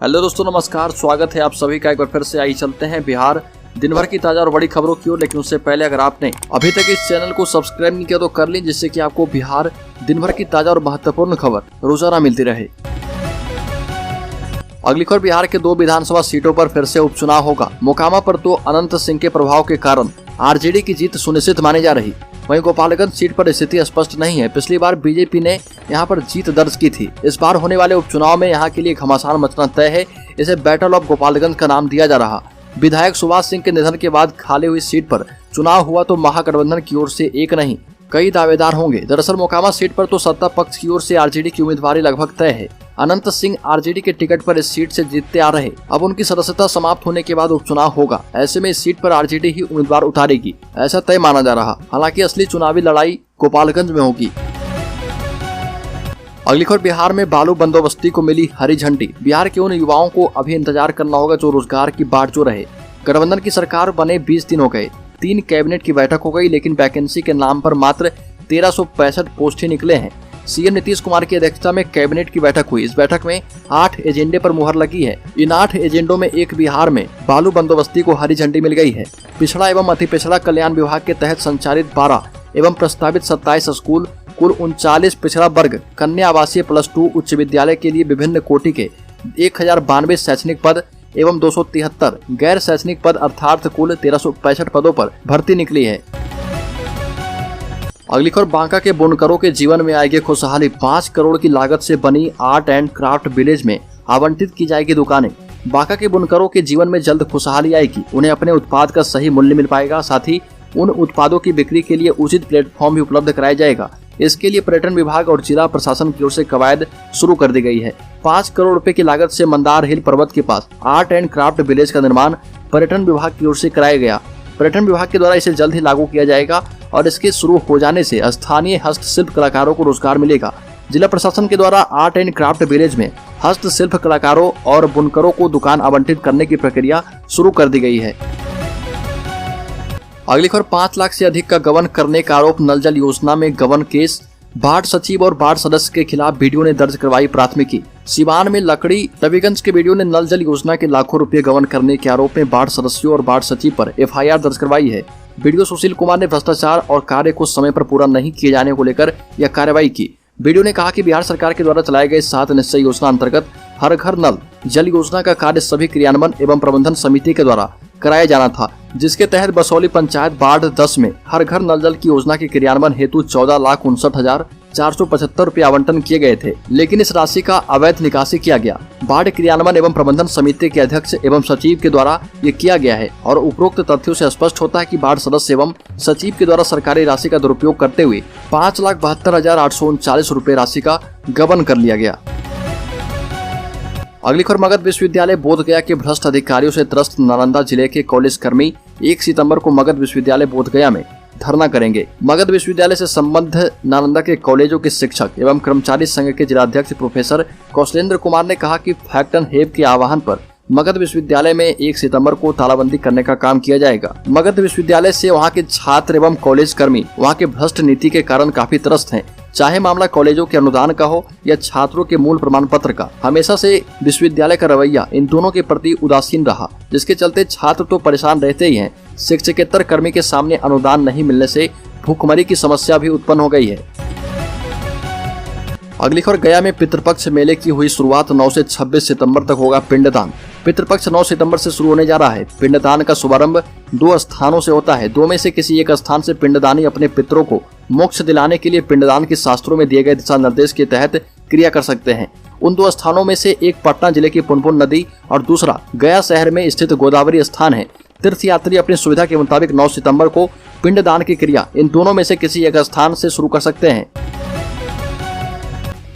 Hello दोस्तों, नमस्कार। स्वागत है आप सभी का एक बार फिर से। आई चलते हैं बिहार दिन भर की ताजा और बड़ी खबरों की ओर। लेकिन उससे पहले अगर आपने अभी तक इस चैनल को सब्सक्राइब नहीं किया तो कर लें, जिससे कि आपको बिहार दिन भर की ताजा और महत्वपूर्ण खबर रोजाना मिलती रहे। अगली खबर, बिहार के 2 विधानसभा सीटों पर फिर से उपचुनाव होगा। मोकामा पर तो अनंत सिंह के प्रभाव के कारण आरजेडी की जीत सुनिश्चित मानी जा रही। वहीं गोपालगंज सीट पर स्थिति स्पष्ट नहीं है। पिछली बार बीजेपी ने यहां पर जीत दर्ज की थी। इस बार होने वाले उपचुनाव में यहां के लिए घमासान मचना तय है। इसे बैटल ऑफ गोपालगंज का नाम दिया जा रहा। विधायक सुभाष सिंह के निधन के बाद खाली हुई सीट पर चुनाव हुआ तो महागठबंधन की ओर से एक नहीं कई दावेदार होंगे। दरअसल मोकामा सीट पर तो सत्ता पक्ष की ओर से आरजेडी की उम्मीदवारी लगभग तय है। अनंत सिंह आरजेडी के टिकट पर इस सीट से जीतते आ रहे। अब उनकी सदस्यता समाप्त होने के बाद उपचुनाव होगा। ऐसे में इस सीट पर आरजेडी ही उम्मीदवार उतारेगी, ऐसा तय माना जा रहा। हालांकि असली चुनावी लड़ाई गोपालगंज में होगी। अगली खबर, बिहार में बालू बंदोबस्ती को मिली हरी झंडी। बिहार के उन युवाओं को अभी इंतजार करना होगा जो रोजगार की बाट जो रहे। गठबंधन की सरकार बने 20 दिन हो गए। 3 कैबिनेट की बैठक हो गई, लेकिन वैकेंसी के नाम पर मात्र 1365 पोस्ट ही निकले हैं। सीएम नीतीश कुमार की अध्यक्षता में कैबिनेट की बैठक हुई। इस बैठक में 8 एजेंडे पर मुहर लगी है। इन 8 एजेंडों में एक बिहार में बालू बंदोबस्ती को हरी झंडी मिल गई है। पिछड़ा एवं अति पिछड़ा कल्याण विभाग के तहत संचालित 12 एवं प्रस्तावित 27 स्कूल, कुल 39 पिछड़ा वर्ग कन्या आवासीय +2 उच्च विद्यालय के लिए विभिन्न कोटि के 1092 शैक्षणिक पद एवं 273 गैर शैक्षणिक पद अर्थात कुल 1365 पदों पर भर्ती निकली है। अगली खबर, बांका के बुनकरों के जीवन में आएगी खुशहाली। 5 करोड़ की लागत से बनी आर्ट एंड क्राफ्ट विलेज में आवंटित की जाएगी दुकानें। बांका के बुनकरों के जीवन में जल्द खुशहाली आएगी। उन्हें अपने उत्पाद का सही मूल्य मिल पाएगा। साथ ही उन उत्पादों की बिक्री के लिए उचित प्लेटफॉर्म भी उपलब्ध कराया जाएगा। इसके लिए पर्यटन विभाग और जिला प्रशासन की ओर से कवायद शुरू कर दी गई है। 5 करोड़ रुपए की लागत से मंदार हिल पर्वत के पास आर्ट एंड क्राफ्ट विलेज का निर्माण पर्यटन विभाग की ओर से कराया गया। पर्यटन विभाग के द्वारा इसे जल्द ही लागू किया जाएगा और इसके शुरू हो जाने से स्थानीय हस्तशिल्प कलाकारों को रोजगार मिलेगा। जिला प्रशासन के द्वारा आर्ट एंड क्राफ्ट विलेज में हस्तशिल्प कलाकारों और बुनकरों को दुकान आवंटित करने की प्रक्रिया शुरू कर दी गई है। अगली खबर, 5 लाख से अधिक का गबन करने का आरोप। नल जल योजना में गबन केस। वार्ड सचिव और वार्ड सदस्य के खिलाफ बीडीओ ने दर्ज करवाई प्राथमिकी। सिवान में लकड़ी रविगंज के बीडीओ ने नल जल योजना के लाखों रुपए गबन करने के आरोप में वार्ड सदस्यों और वार्ड सचिव पर एफआईआर दर्ज करवाई है। बीडीओ सुशील कुमार ने भ्रष्टाचार और कार्य को समय पर पूरा नहीं किए जाने को लेकर यह कार्रवाई की। बीडीओ ने कहा कि बिहार सरकार के द्वारा चलाए गए 7 निश्चय योजना अंतर्गत हर घर नल जल योजना का कार्य सभी क्रियान्वयन एवं प्रबंधन समिति के द्वारा कराया जाना था, जिसके तहत बसौली पंचायत वार्ड 10 में हर घर नल जल की योजना के क्रियान्वयन हेतु 14,59,475 रुपए आवंटन किए गए थे, लेकिन इस राशि का अवैध निकासी किया गया। वार्ड क्रियान्वयन एवं प्रबंधन समिति के अध्यक्ष एवं सचिव के द्वारा ये किया गया है और उपरोक्त तथ्यों से स्पष्ट होता है कि वार्ड सदस्य एवं सचिव के द्वारा सरकारी राशि का दुरुपयोग करते हुए 5,72,839 रुपए राशि का गबन कर लिया गया। अगली खबर, मगध विश्वविद्यालय बोधगया के भ्रष्ट अधिकारियों से त्रस्त नालंदा जिले के कॉलेज कर्मी 1 सितंबर को मगध विश्वविद्यालय बोधगया में धरना करेंगे। मगध विश्वविद्यालय से संबद्ध नालंदा के कॉलेजों के शिक्षक एवं कर्मचारी संघ के जिलाध्यक्ष प्रोफेसर कौशलेंद्र कुमार ने कहा कि फैक्ट एंड हेव के आह्वान पर मगध विश्वविद्यालय में 1 सितंबर को तालाबंदी करने का काम किया जाएगा। मगध विश्वविद्यालय से वहां के छात्र एवं कॉलेज कर्मी वहां के भ्रष्ट नीति के कारण काफी त्रस्त हैं। चाहे मामला कॉलेजों के अनुदान का हो या छात्रों के मूल प्रमाण पत्र का, हमेशा से विश्वविद्यालय का रवैया इन दोनों के प्रति उदासीन रहा, जिसके चलते छात्र तो परेशान रहते ही हैं। शिक्षकेतर कर्मी के सामने अनुदान नहीं मिलने से भूखमरी की समस्या भी उत्पन्न हो गई है। अगली खबर, गया में पितृपक्ष मेले की हुई शुरुआत। 9 से 26 सितंबर तक होगा पिंडदान। पितृपक्ष 9 सितंबर से शुरू होने जा रहा है। पिंडदान का शुभारंभ 2 स्थानों से होता है। 2 में से किसी एक स्थान से पिंडदानी अपने पितरों को मोक्ष दिलाने के लिए पिंडदान के शास्त्रों में दिए गए दिशा निर्देश के तहत क्रिया कर सकते हैं। उन 2 स्थानों में से एक पटना जिले की पुनपुन नदी और दूसरा गया शहर में स्थित गोदावरी स्थान है। तीर्थयात्री अपनी सुविधा के मुताबिक 9 सितंबर को पिंडदान की क्रिया इन दोनों में से किसी एक स्थान से शुरू कर सकते हैं।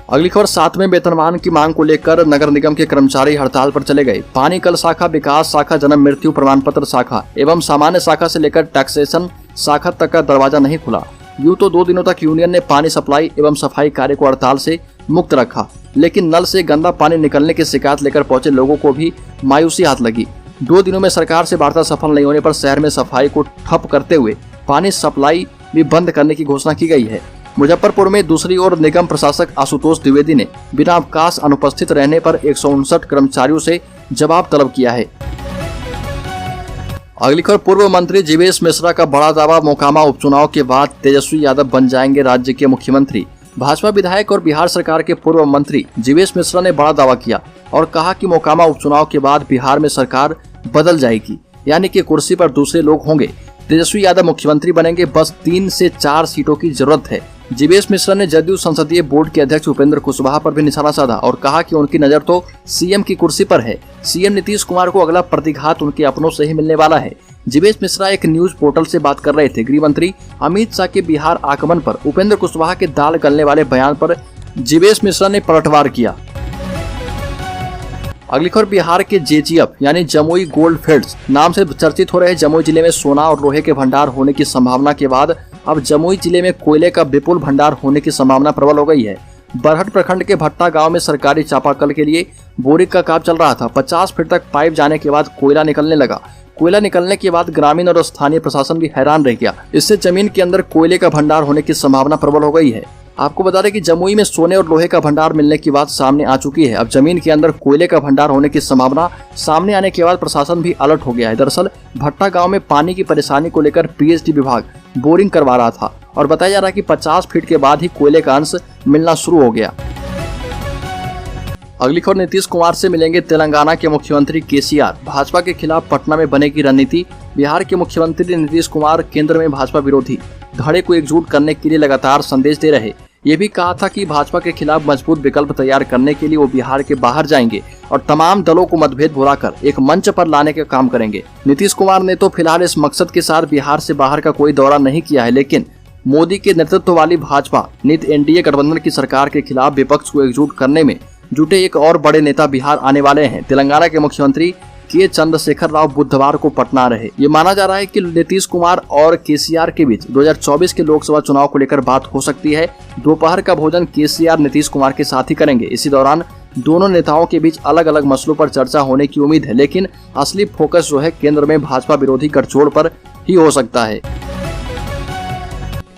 अगली खबर, 7वें वेतनमान की मांग को लेकर नगर निगम के कर्मचारी हड़ताल पर चले गए। पानीकल शाखा, विकास शाखा, जन्म मृत्यु प्रमाण पत्र शाखा एवं सामान्य शाखा से लेकर टैक्सेशन शाखा तक का दरवाजा नहीं खुला। यूं तो 2 दिनों तक यूनियन ने पानी सप्लाई एवं सफाई कार्य को हड़ताल से मुक्त रखा, लेकिन नल से गंदा पानी निकलने की शिकायत लेकर पहुंचे लोगों को भी मायूसी हाथ लगी। 2 दिनों में सरकार से वार्ता सफल नहीं होने पर शहर में सफाई को ठप करते हुए पानी सप्लाई भी बंद करने की घोषणा की गई है। मुजफ्फरपुर में दूसरी ओर निगम प्रशासक आशुतोष द्विवेदी ने बिना अवकाश अनुपस्थित रहने पर 159 कर्मचारियों से जवाब तलब किया है। अगली खबर, पूर्व मंत्री जीवेश मिश्रा का बड़ा दावा, मोकामा उपचुनाव के बाद तेजस्वी यादव बन जाएंगे राज्य के मुख्यमंत्री। भाजपा विधायक और बिहार सरकार के पूर्व मंत्री जीवेश मिश्रा ने बड़ा दावा किया और कहा कि मोकामा उपचुनाव के बाद बिहार में सरकार बदल जाएगी, यानी कि कुर्सी पर दूसरे लोग होंगे। तेजस्वी यादव मुख्यमंत्री बनेंगे, बस 3 से 4 सीटों की जरूरत है। जीवेश मिश्रा ने जदयू संसदीय बोर्ड के अध्यक्ष उपेंद्र कुशवाहा पर भी निशाना साधा और कहा कि उनकी नजर तो सीएम की कुर्सी पर है। सीएम नीतीश कुमार को अगला प्रतिघात उनके अपनों से ही मिलने वाला है। जीवेश मिश्रा एक न्यूज पोर्टल से बात कर रहे थे। गृह मंत्री अमित शाह के बिहार आगमन पर उपेंद्र कुशवाहा के दाल गलने वाले बयान पर जीवेश मिश्रा ने पलटवार किया। अगली खबर, बिहार के जेजीएफ यानी जमुई गोल्ड फील्ड्स नाम से चर्चित हो रहे जमुई जिले में सोना और लोहे के भंडार होने की संभावना के बाद अब जमुई जिले में कोयले का विपुल भंडार होने की संभावना प्रबल हो गई है। बरहट प्रखंड के भट्टा गांव में सरकारी चापाकल के लिए बोरिंग का काम चल रहा था। 50 फीट तक पाइप जाने के बाद कोयला निकलने लगा। कोयला निकलने के बाद ग्रामीण और स्थानीय प्रशासन भी हैरान रह गया। इससे जमीन के अंदर कोयले का भंडार होने की संभावना प्रबल हो गई है। आपको बता दें कि जमुई में सोने और लोहे का भंडार मिलने की बात सामने आ चुकी है। अब जमीन के अंदर कोयले का भंडार होने की संभावना सामने आने के बाद प्रशासन भी अलर्ट हो गया है। दरअसल भट्टा गांव में पानी की परेशानी को लेकर पीएचडी विभाग बोरिंग करवा रहा था और बताया जा रहा है कि 50 फीट के बाद ही कोयले का अंश मिलना शुरू हो गया। अगली खबर, नीतीश कुमार से मिलेंगे तेलंगाना के मुख्यमंत्री केसीआर। भाजपा के खिलाफ पटना में बनेगी रणनीति। बिहार के मुख्यमंत्री नीतीश कुमार केंद्र में भाजपा विरोधी धड़े को एकजुट करने के लिए लगातार संदेश दे रहे। ये भी कहा था कि भाजपा के खिलाफ मजबूत विकल्प तैयार करने के लिए वो बिहार के बाहर जाएंगे और तमाम दलों को मतभेद भुलाकर एक मंच पर लाने का काम करेंगे। नीतीश कुमार ने तो फिलहाल इस मकसद के साथ बिहार से बाहर का कोई दौरा नहीं किया है, लेकिन मोदी के नेतृत्व वाली भाजपा नीत एनडीए गठबंधन की सरकार के खिलाफ विपक्ष को एकजुट करने में जुटे एक और बड़े नेता बिहार आने वाले हैं। तेलंगाना के मुख्यमंत्री के चंद्रशेखर राव बुधवार को पटना रहे। ये माना जा रहा है कि नीतीश कुमार और केसीआर के बीच 2024 के लोकसभा चुनाव को लेकर बात हो सकती है। दोपहर का भोजन केसीआर नीतीश कुमार के साथ ही करेंगे। इसी दौरान दोनों नेताओं के बीच अलग अलग मसलों पर चर्चा होने की उम्मीद है, लेकिन असली फोकस जो है केंद्र में भाजपा विरोधी गठजोड़ पर ही हो सकता है।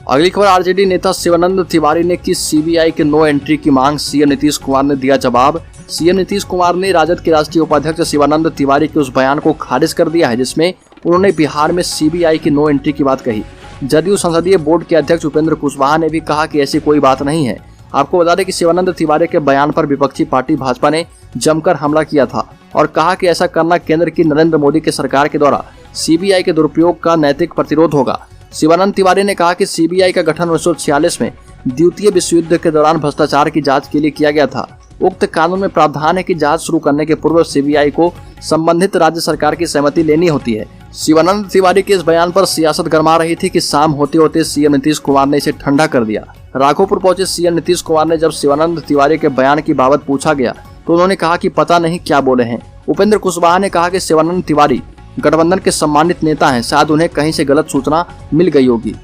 अगली खबर, आरजेडी नेता शिवानंद तिवारी ने की सीबीआई के नो एंट्री की मांग। सीएम नीतीश कुमार ने दिया जवाब। सीएम नीतीश कुमार ने राजद के राष्ट्रीय उपाध्यक्ष शिवानंद तिवारी के उस बयान को खारिज कर दिया है जिसमें उन्होंने बिहार में सीबीआई की नो एंट्री की बात कही। जदयू संसदीय बोर्ड के अध्यक्ष उपेंद्र कुशवाहा ने भी कहा कि ऐसी कोई बात नहीं है। आपको बता दें कि शिवानंद तिवारी के बयान पर विपक्षी पार्टी भाजपा ने जमकर हमला किया था और कहा कि ऐसा करना केंद्र की नरेंद्र मोदी की सरकार के द्वारा सीबीआई के दुरुपयोग का नैतिक प्रतिरोध होगा। शिवानंद तिवारी ने कहा कि सीबीआई का गठन 1946 में द्वितीय विश्व युद्ध के दौरान भ्रष्टाचार की जांच के लिए किया गया था। उक्त कानून में प्रावधान है कि जांच शुरू करने के पूर्व सीबीआई को संबंधित राज्य सरकार की सहमति लेनी होती है। शिवानंद तिवारी के इस बयान पर सियासत गरमा रही थी कि शाम होते होते सीएम नीतीश कुमार ने इसे ठंडा कर दिया। राघोपुर पहुंचे सीएम नीतीश कुमार ने जब शिवानंद तिवारी के बयान की बाबत पूछा गया तो उन्होंने कहा कि पता नहीं क्या बोले हैं। उपेंद्र कुशवाहा ने कहा कि शिवानंद तिवारी गठबंधन के सम्मानित नेता हैं, शायद उन्हें कहीं से गलत सूचना मिल गई होगी।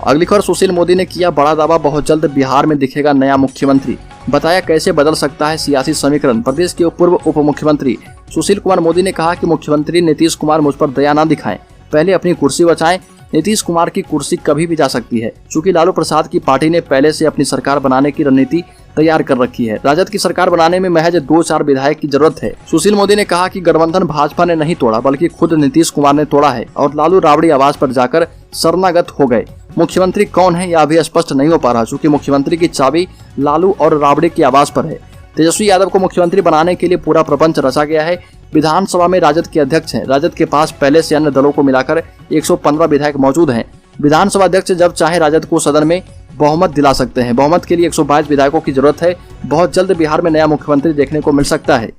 अगली खबर, सुशील मोदी ने किया बड़ा दावा, बहुत जल्द बिहार में दिखेगा नया मुख्यमंत्री। बताया कैसे बदल सकता है सियासी समीकरण। प्रदेश के पूर्व उप मुख्यमंत्री सुशील कुमार मोदी ने कहा कि मुख्यमंत्री नीतीश कुमार मुझ पर दया न दिखाएं, पहले अपनी कुर्सी बचाएं। नीतीश कुमार की कुर्सी कभी भी जा सकती है, क्योंकि लालू प्रसाद की पार्टी ने पहले से अपनी सरकार बनाने की रणनीति तैयार कर रखी है। राजद की सरकार बनाने में महज 2-4 विधायक की जरूरत है। सुशील मोदी ने कहा कि गठबंधन भाजपा ने नहीं तोड़ा, बल्कि खुद नीतीश कुमार ने तोड़ा है और लालू राबड़ी आवाज पर जाकर शरणागत हो गए। मुख्यमंत्री कौन है यह अभी स्पष्ट नहीं हो पा रहा, क्योंकि मुख्यमंत्री की चाबी लालू और राबड़ी की आवाज पर है। तेजस्वी यादव को मुख्यमंत्री बनाने के लिए पूरा प्रपंच रचा गया है। विधानसभा में राजद के अध्यक्ष हैं। राजद के पास पहले से अन्य दलों को मिलाकर 115 विधायक मौजूद हैं। विधानसभा अध्यक्ष जब चाहे राजद को सदन में बहुमत दिला सकते हैं। बहुमत के लिए 122 विधायकों की जरूरत है। बहुत जल्द बिहार में नया मुख्यमंत्री देखने को मिल सकता है।